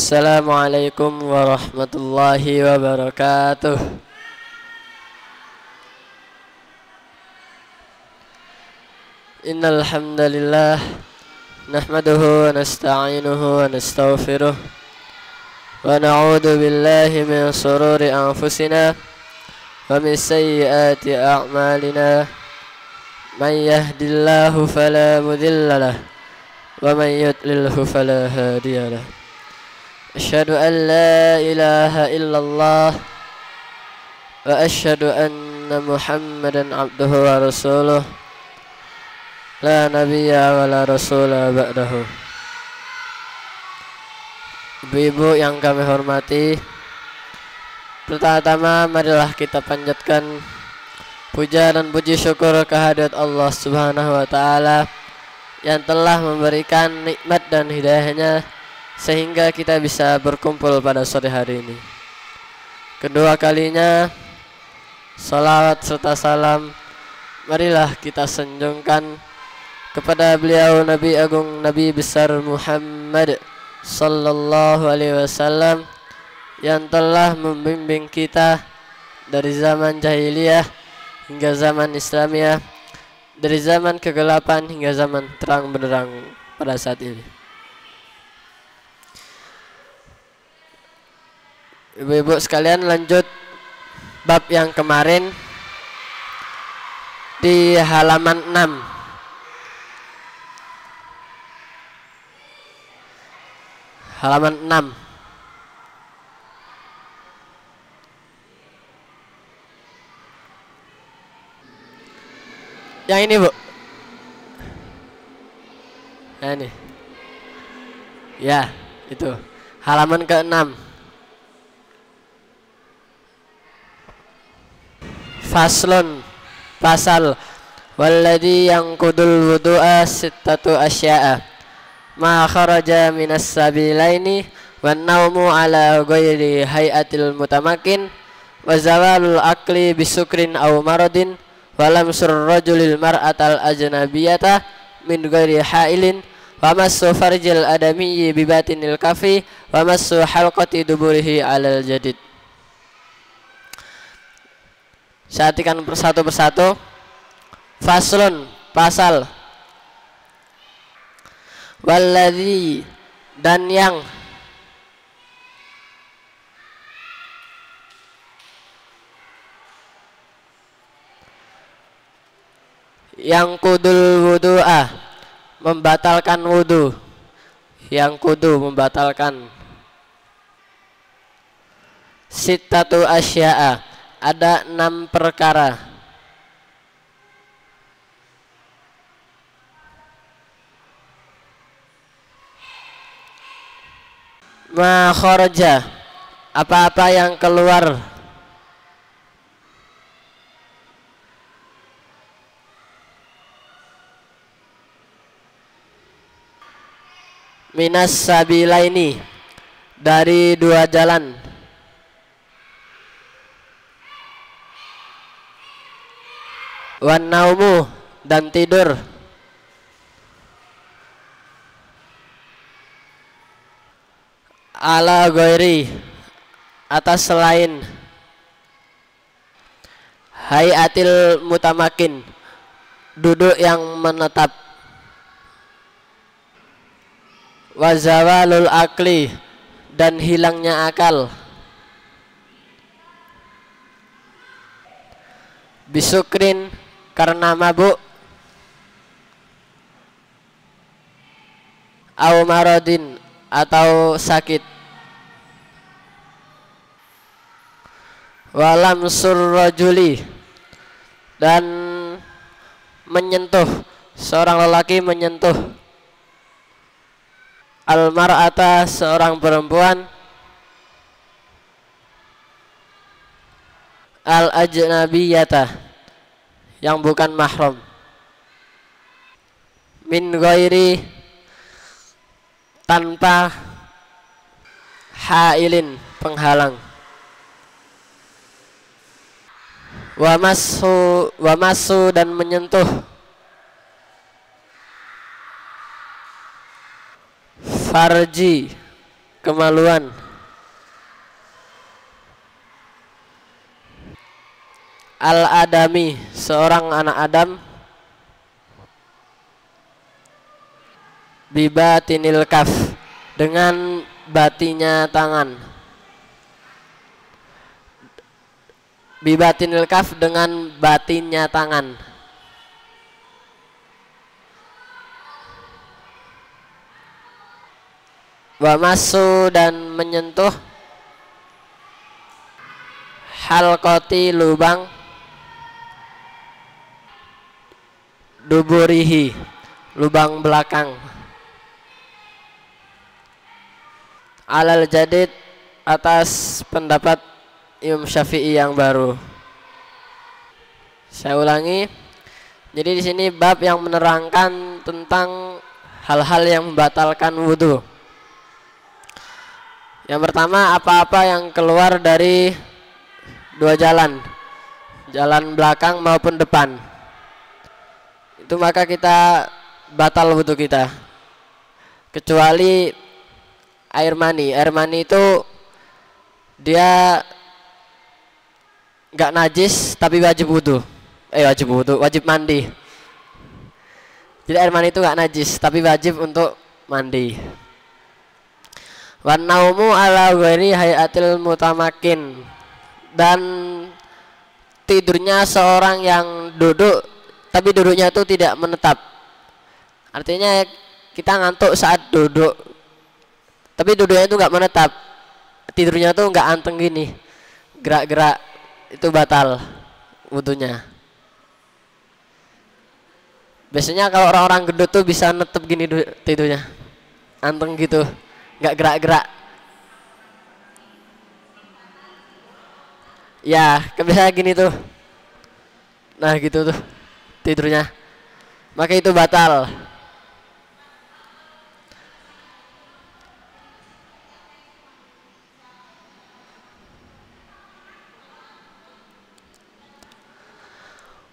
Assalamualaikum warahmatullahi wabarakatuh. Innal hamdalillah nahmaduhu wa nasta'inuhu wa nastaghfiruh wa na'udzu billahi min shururi anfusina wa min sayyiati a'malina. Man yahdihillahu fala mudilla lahu wa man yudlilhu fala hadiya lahu. Asyhadu an la ilaha illallah wa asyhadu anna Muhammadan abduhu wa rasuluh la nabiyya wa la rasula ba'dahu. Ibu-ibu yang kami hormati, pertama-tama marilah kita panjatkan puja dan puji syukur kehadirat Allah Subhanahu wa taala yang telah memberikan nikmat dan hidayahnya sehingga kita bisa berkumpul pada sore hari ini. Kedua kalinya, salawat serta salam marilah kita sanjungkan kepada beliau Nabi Agung, Nabi besar Muhammad sallallahu alaihi wasallam yang telah membimbing kita dari zaman jahiliyah hingga zaman Islamiyah, dari zaman kegelapan hingga zaman terang benderang pada saat ini. Ibu-ibu sekalian, lanjut bab yang kemarin di halaman 6. Halaman 6. Yang ini, Bu. Nah, ini. Ya, itu. Halaman ke-6. Faslun, pasal, walladhi yanqudul wudu'a sittatu asya'a ma kharaja minas sabilaini wan naumu ala ghairi hayatil mutamakin wa zawalul akli bisukrin aw maradin wa lamsur rajulil mar'atal ajnabiyata min ghairi hailin wa massu farjil adamiyyi bibatinil kafi wa massu halqati duburihi alal jadid. Saya artikan satu persatu. Faslun, pasal, walladzi, dan yang kudul wudu'ah, membatalkan wudu, yang kudu membatalkan. Sittatu asya'a, ada 6 perkara. Ma kharaja, apa-apa yang keluar. Minas sabilaini, dari 2 jalan. Wan naumu, dan tidur. Ala ghairi, atas selain. Hayatil mutamakin, duduk yang menetap. Wazawalul akli, dan hilangnya akal. Bisukrin, karena mabuk. Au maradin, atau sakit. Walam surrajuli, dan menyentuh, seorang lelaki menyentuh. Al-mar'ata, seorang perempuan. Al-ajnabiyata, yang bukan mahram. Min ghairi, tanpa hailin, penghalang. Wa masu, dan menyentuh. Farji, kemaluan. Al-adami, seorang anak Adam. Bibatinil kaf, dengan batinya tangan. Bibatinil kaf, dengan batinnya tangan. Wa masu, dan menyentuh. Halqati, lubang. Duburihi, lubang belakang. Alal jadid, atas pendapat Imam Syafi'i yang baru. Saya ulangi. Jadi di sini bab yang menerangkan tentang hal-hal yang membatalkan wudhu. Yang pertama, apa-apa yang keluar dari dua jalan, jalan belakang maupun depan, itu maka kita batal wudhu kita, kecuali air mani. Air mani itu dia nggak najis tapi wajib wudhu, wajib mandi. Jadi air mani itu nggak najis tapi wajib untuk mandi. Wan naumu ala ghairi hayatil mutamakin, dan tidurnya seorang yang duduk tapi duduknya itu tidak menetap. Artinya kita ngantuk saat duduk tapi duduknya itu nggak menetap, tidurnya tuh nggak anteng gini, gerak-gerak, itu batal wudhunya. Biasanya kalau orang-orang gendut tuh bisa netep gini tidurnya, anteng gitu, nggak gerak-gerak. Ya, kebiasaan gini tuh. Nah gitu tuh tidurnya, maka itu batal.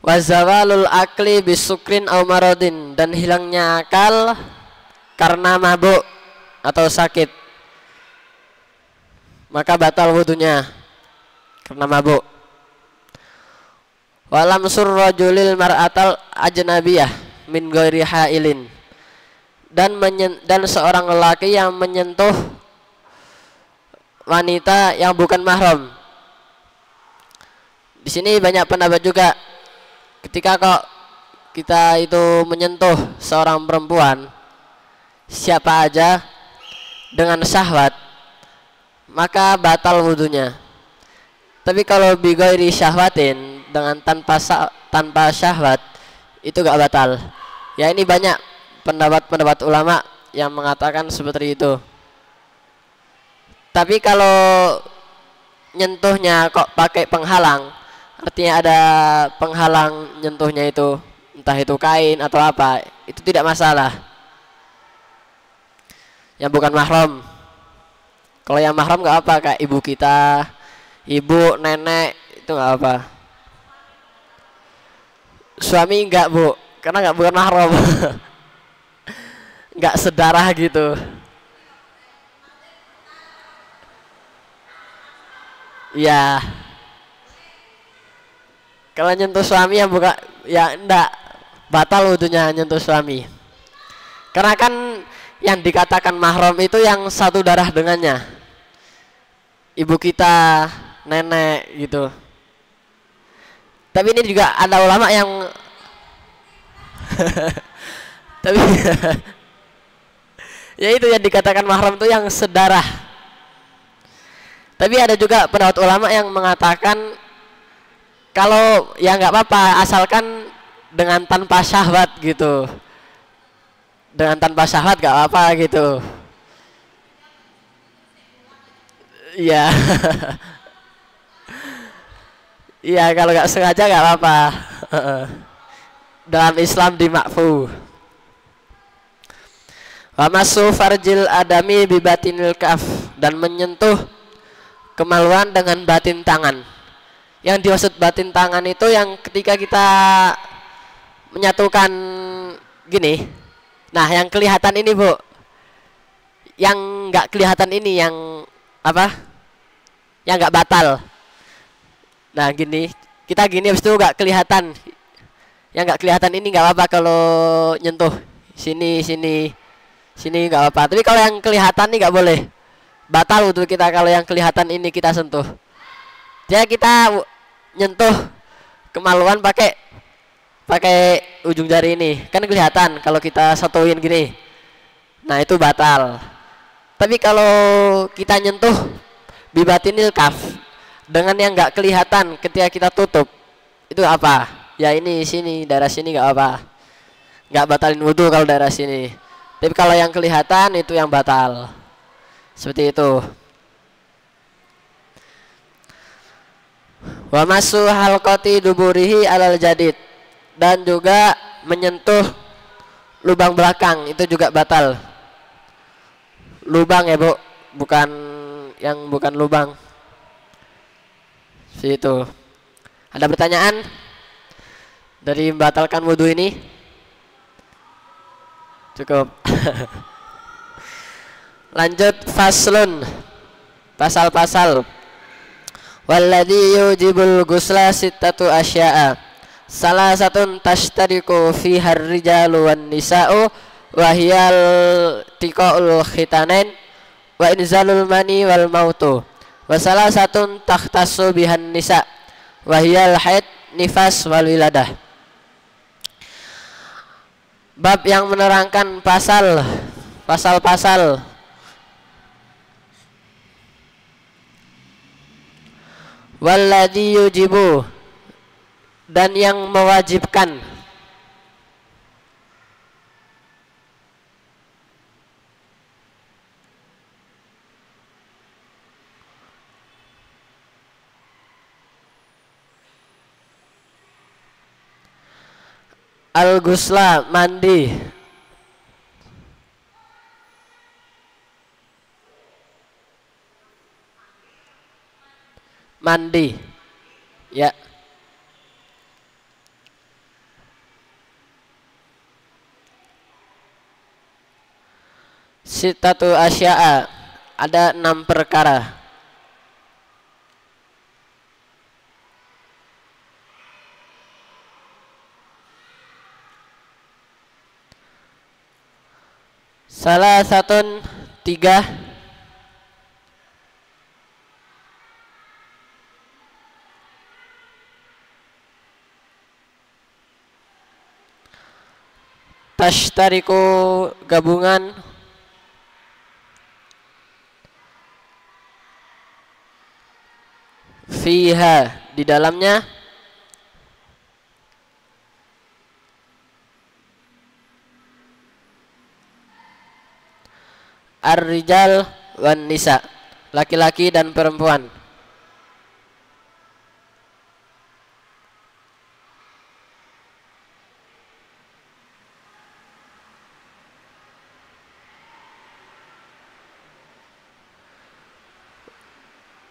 Wazawalul akli bisukrin au marodin, dan hilangnya akal karena mabuk atau sakit, maka batal wudhunya karena mabuk. Walam surrajulil mar'atal ajnabiyah min ghairi hailin, dan seorang lelaki yang menyentuh wanita yang bukan mahram. Di sini banyak pendapat juga. Ketika kok kita itu menyentuh seorang perempuan siapa aja dengan syahwat, maka batal wudhunya. Tapi kalau bighairi syahwatin, dengan tanpa syahwat, itu gak batal. Ya, ini banyak pendapat ulama yang mengatakan seperti itu. Tapi kalau nyentuhnya kok pakai penghalang, artinya ada penghalang nyentuhnya itu, entah itu kain atau apa, itu tidak masalah. Yang bukan mahram. Kalau yang mahram nggak apa, kayak ibu kita, ibu, nenek, itu nggak apa. Suami nggak, Bu, karena nggak, bukan mahram. Nggak sedarah gitu. Ya. Kalau nyentuh suami yang buka, ya enggak, batal wudhunya nyentuh suami. Karena kan yang dikatakan mahram itu yang satu darah dengannya, ibu kita, nenek gitu. Tapi ini juga ada ulama yang tapi ya itu yang dikatakan mahram itu yang sedarah. Tapi ada juga pendapat ulama yang mengatakan kalau ya nggak apa-apa asalkan dengan tanpa syahwat gitu, dengan tanpa syahwat nggak apa-apa gitu. Iya. Iya, kalau nggak sengaja nggak apa-apa. Dalam Islam dimakfu. Wa masu farjil adami bibatinil kaf, dan menyentuh kemaluan dengan batin tangan. Yang dimaksud batin tangan itu yang ketika kita menyatukan gini. Nah, yang kelihatan ini, Bu, yang nggak kelihatan ini yang apa? Yang nggak batal. Nah gini, kita gini habis itu nggak kelihatan. Yang nggak kelihatan ini nggak apa-apa kalau nyentuh sini nggak apa-apa. Tapi kalau yang kelihatan ini nggak boleh. Batal wudhu kita kalau yang kelihatan ini kita sentuh. Jadi kita nyentuh kemaluan pakai ujung jari ini, kan kelihatan kalau kita satuin gini. Nah itu batal. Tapi kalau kita nyentuh bibatinil kaf dengan yang nggak kelihatan ketika kita tutup, itu apa? Ya ini sini, daerah sini nggak apa, nggak batalin wudhu kalau daerah sini. Tapi kalau yang kelihatan itu yang batal. Seperti itu. Wa masu halqati duburihi alal jadid, dan juga menyentuh lubang belakang itu juga batal. Lubang ya Bu, bukan yang bukan lubang. Situ. Ada pertanyaan dari membatalkan wudhu ini? Cukup. Lanjut faslun, pasal-pasal. Walladhi yujibul ghusla sittatu asya'a. Salah satu tashtariku fiha ar-rijalu wan nisa'u wa hiyal tiqaul khitanin wa inzalul mani wal mautu. Wa salah satu takhtassu bihan nisa' wa hiyal haid, nifas wal wiladah. Bab yang menerangkan pasal-pasal walladhi yujibu, dan yang mewajibkan, al-ghusla, mandi, ya. Sittatu asya'a, ada 6 perkara. Salah satu 3, tashtariku, gabungan, fiha, di dalamnya, ar-rijal wan nisa, laki-laki dan perempuan.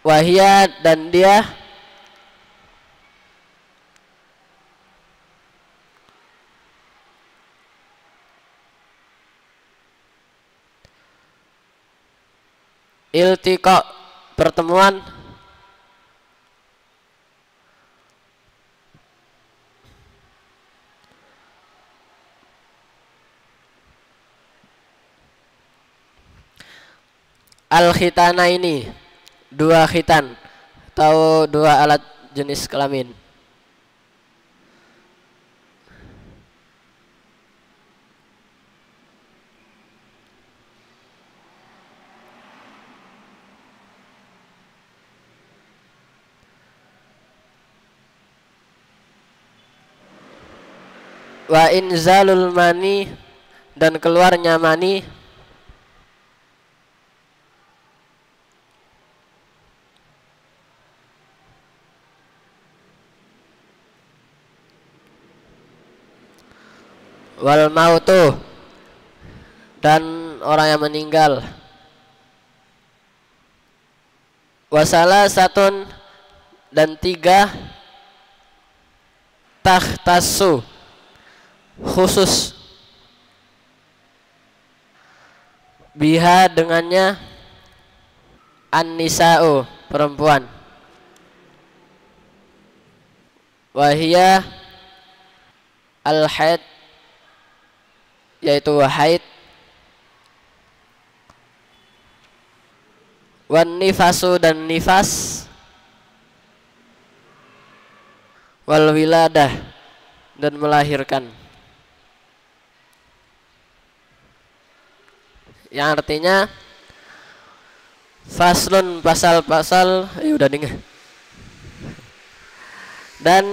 Wahia, dan dia, iltiqa, pertemuan, al-khitana, ini 2 khitan atau 2 alat jenis kelamin. Wa inzalul mani, dan keluarnya mani, wal mautu, dan orang yang meninggal, wasalah satun, dan 3, takhtassu, khusus, biha dengannya an-nisa'u perempuan, wahia al-haid yaitu haid, wan nifasu dan nifas, wal wiladah dan melahirkan. Yang artinya faslun pasal-pasal udah nih. Dan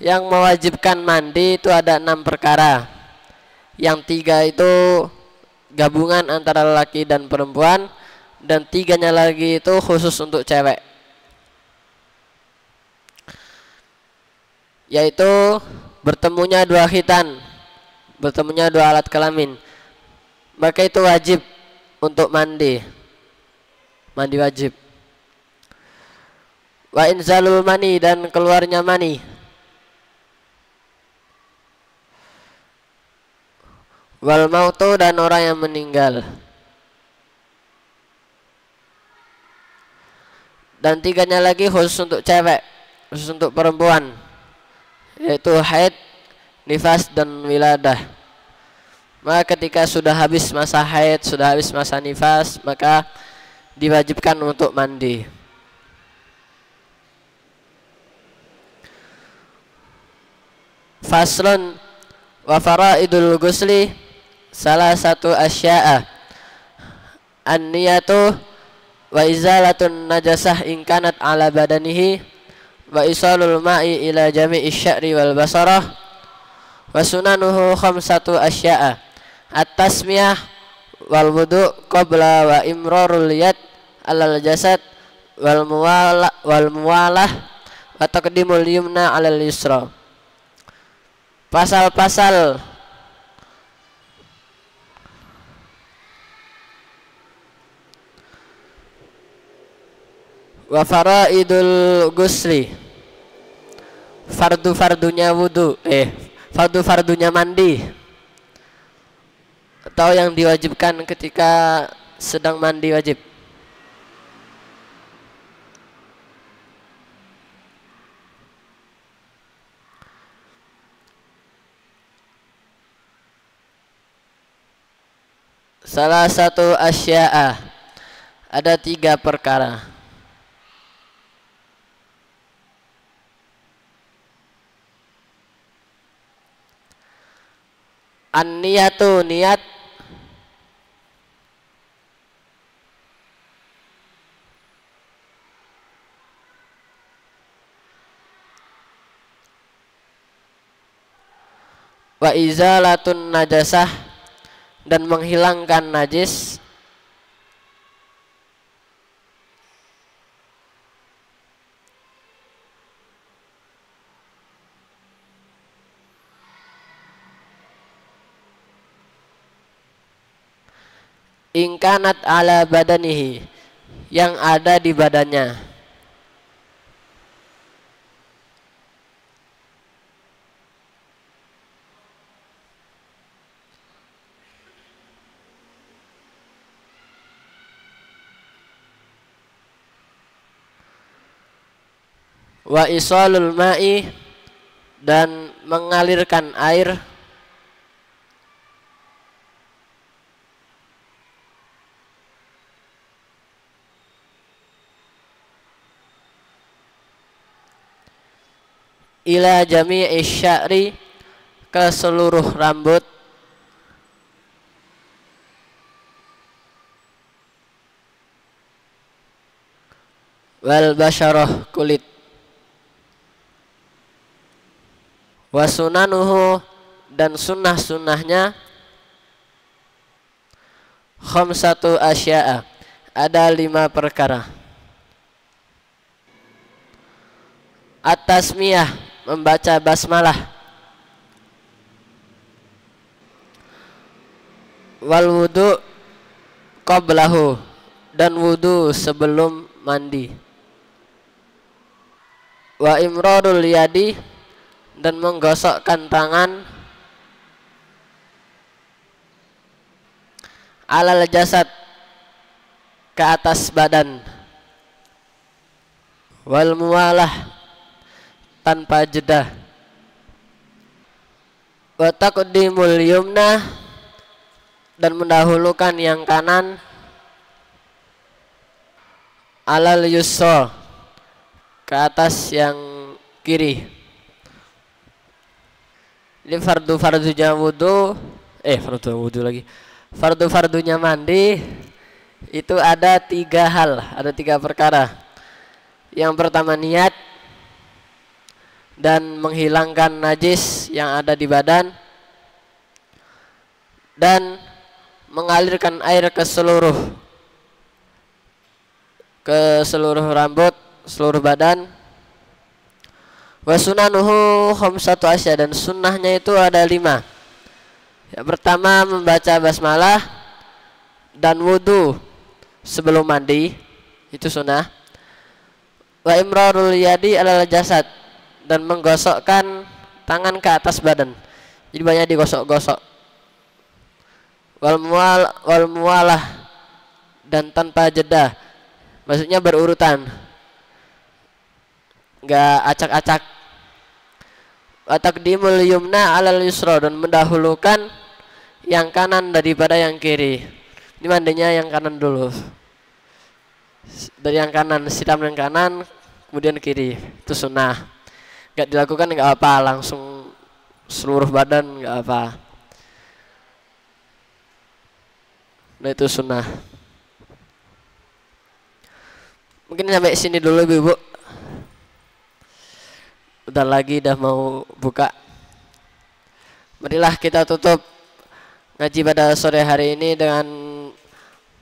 yang mewajibkan mandi itu ada 6 perkara. Yang 3 itu gabungan antara laki dan perempuan, dan 3-nya lagi itu khusus untuk cewek, yaitu bertemunya 2 khitan, bertemunya 2 alat kelamin, maka itu wajib untuk mandi wajib. Wa inzalul mani dan keluarnya mani, wal mautu dan orang yang meninggal. Dan 3-nya lagi khusus untuk cewek, khusus untuk perempuan, yaitu haid, nifas dan wiladah. Maka ketika sudah habis masa haid, sudah habis masa nifas, maka diwajibkan untuk mandi. Faslun wa faraidul ghusli salah satu asya'a an-niyatu wa izalatun najasah in kanat ala badanihi wa isalul ma'i ila jami'i sya'ri wal basarah wa sunanuhu khamsatu asya'a at-tasmiyah wal wudu' qabla wa imrarul yad alal jasad wal muwalah wa taqdimul yumna alal yusra. Pasal-pasal wa faraidul ghusli, fardu-fardunya wudu, fardu-fardunya mandi, atau yang diwajibkan ketika sedang mandi wajib. Salah satu asya'a, ada 3 perkara. An-niyatu niat, wa izalatun najasah dan menghilangkan najis, ingkanat ala badanihi yang ada di badannya, wa isalul ma'i dan mengalirkan air, ila jami'i sya'ri ke seluruh rambut, wal basyarah kulit, wasunanuhu dan sunnah-sunnahnya khamsatu asya'a, ada 5 perkara. At-tasmiyah, membaca basmalah, wal wudu qablahu dan wudu sebelum mandi, wa imrarul yadi dan menggosokkan tangan, alal jasad, ke atas badan, wal muwalah, tanpa jeda, wa taqdimul yumna, dan mendahulukan yang kanan, alal yusra, ke atas yang kiri. Ini fardu-fardunya wudu, fardu-fardunya mandi itu ada 3 hal, ada 3 perkara. Yang pertama niat dan menghilangkan najis yang ada di badan, dan mengalirkan air ke seluruh rambut, seluruh badan. Wa sunanuhu khamsatu asya, dan sunnahnya itu ada 5. Yang pertama membaca basmalah dan wudu sebelum mandi, itu sunnah. Wa imrarul yadi alal jasad, dan menggosokkan tangan ke atas badan, jadi banyak digosok-gosok. Wal muwalah, dan tanpa jeda, maksudnya berurutan, nggak acak-acak. Wa taqdimul yumna alal yusra, dan mendahulukan yang kanan daripada yang kiri. Ini mandinya yang kanan dulu, dari yang kanan, siram yang kanan kemudian kiri, itu sunnah. Nggak dilakukan nggak apa, langsung seluruh badan nggak apa. Nah itu sunnah. Mungkin sampai sini dulu ibu. Udah lagi dah mau buka. Marilah kita tutup ngaji pada sore hari ini dengan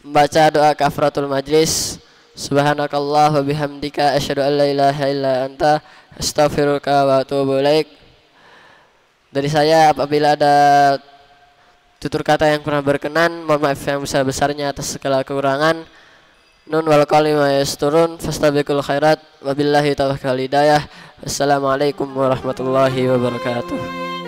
membaca doa kafaratul majlis. Subhanakallah wa bihamdika asyhadu an la ilaha illa anta astaghfiruka wa atubu ilaik. Dari saya, apabila ada tutur kata yang kurang berkenan, mohon maaf yang besar-besarnya atas segala kekurangan. Nun wal qalima yasturun fastabiqul khairat wabillahi taufiq wal hidayah. Assalamualaikum warahmatullahi wabarakatuh.